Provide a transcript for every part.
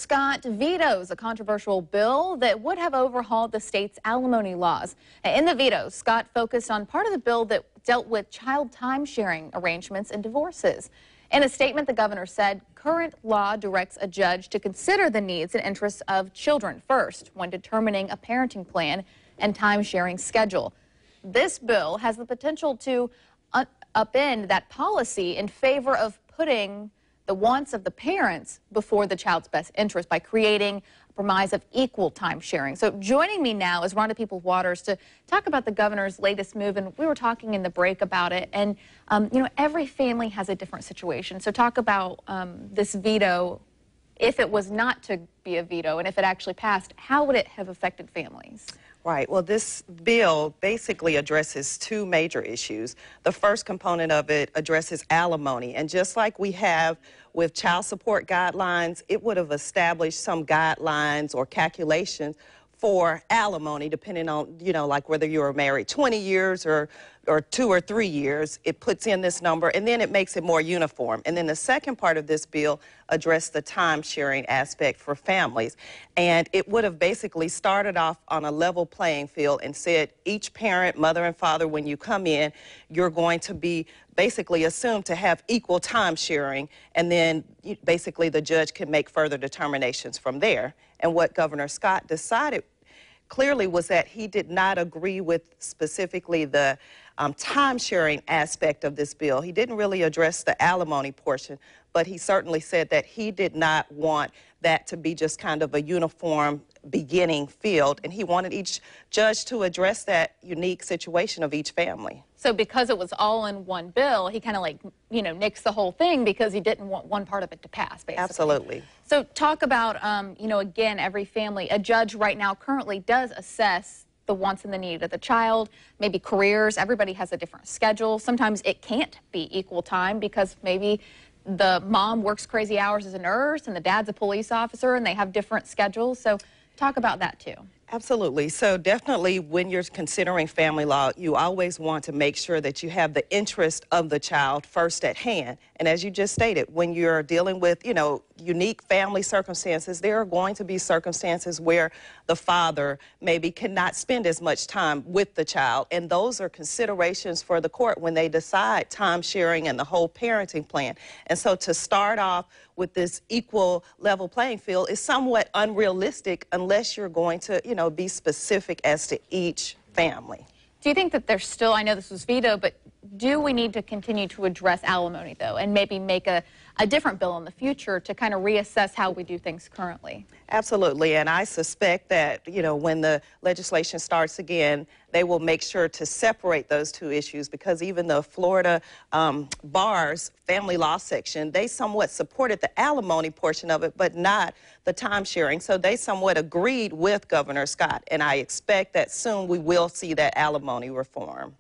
Scott vetoes a controversial bill that would have overhauled the state's alimony laws. In the veto, Scott focused on part of the bill that dealt with child time-sharing arrangements and divorces. In a statement, the governor said current law directs a judge to consider the needs and interests of children first when determining a parenting plan and time-sharing schedule. This bill has the potential to upend that policy in favor of putting the wants of the parents before the child's best interest by creating a promise of equal time sharing. So joining me now is Rhonda Peoples-Waters to talk about the governor's latest move. And we were talking in the break about it. And, you know, every family has a different situation. So talk about this veto. If it was not to be a veto and if it actually passed, how would it have affected families? Right. Well, this bill basically addresses two major issues. The first component of it addresses alimony. And just like we have with child support guidelines, it would have established some guidelines or calculations for alimony, depending on, you know, like whether you were married 20 years or 2 or 3 years. It puts in this number, and then it makes it more uniform. And then the second part of this bill addressed the time-sharing aspect for families. And it would have basically started off on a level playing field and said each parent, mother and father, when you come in, you're going to be basically assumed to have equal time-sharing, and then basically the judge can make further determinations from there. And what Governor Scott decided clearly was that he did not agree with specifically the time-sharing aspect of this bill. He didn't really address the alimony portion, but he certainly said that he did not want that to be just kind of a uniform beginning field, and he wanted each judge to address that unique situation of each family. So because it was all in one bill, he kind of like, you know, nixed the whole thing because he didn't want one part of it to pass, basically. Absolutely. So talk about, you know, again, every family. A judge right now currently does assess the wants and the need of the child, maybe careers. Everybody has a different schedule. Sometimes it can't be equal time because maybe the mom works crazy hours as a nurse and the dad's a police officer and they have different schedules. So talk about that too. Absolutely. So definitely when you're considering family law, you always want to make sure that you have the interest of the child first at hand. And as you just stated, when you're dealing with, you know, unique family circumstances, there are going to be circumstances where the father maybe cannot spend as much time with the child. And those are considerations for the court when they decide time sharing and the whole parenting plan. And so to start off with this equal level playing field is somewhat unrealistic unless you're going to, you know, be specific as to each family. Do you think that there's still, I know this was veto, but do we need to continue to address alimony, though, and maybe make a different bill in the future to kind of reassess how we do things currently? Absolutely, and I suspect that, you know, when the legislation starts again, they will make sure to separate those two issues, because even the Florida bar's family law section, they somewhat supported the alimony portion of it, but not the time sharing. So they somewhat agreed with Governor Scott, and I expect that soon we will see that alimony reform.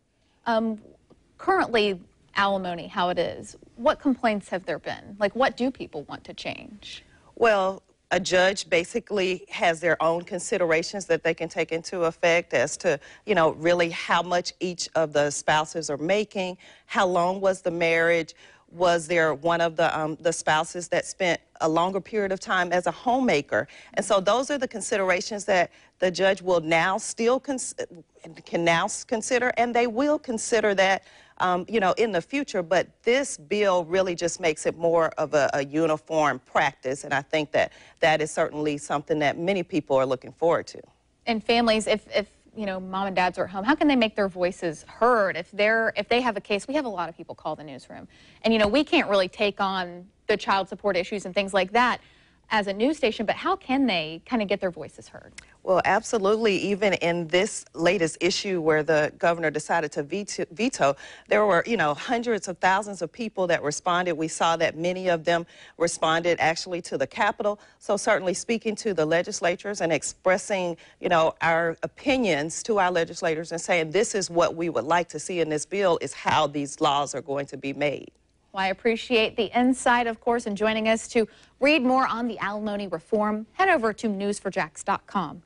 Currently, alimony, how it is, what complaints have there been? Like, what do people want to change? Well, a judge basically has their own considerations that they can take into effect as to, you know, really how much each of the spouses are making, how long was the marriage, was there one of the spouses that spent a longer period of time as a homemaker. And so those are the considerations that the judge will now still consider, and they will consider that you know, in the future. But this bill really just makes it more of a uniform practice, and I think that that is certainly something that many people are looking forward to. And families, if you know, mom and dads are at home, how can they make their voices heard? If they have a case, we have a lot of people call the newsroom, and you know, we can't really take on the child support issues and things like that as a news station, but how can they kind of get their voices heard? Well, absolutely. Even in this latest issue where the governor decided to veto, there were, you know, hundreds of thousands of people that responded. We saw that many of them responded actually to the Capitol. So certainly speaking to the legislatures and expressing, you know, our opinions to our legislators and saying this is what we would like to see in this bill is how these laws are going to be made. Well, I appreciate the insight, of course, and joining us to read more on the alimony reform, head over to news4jax.com.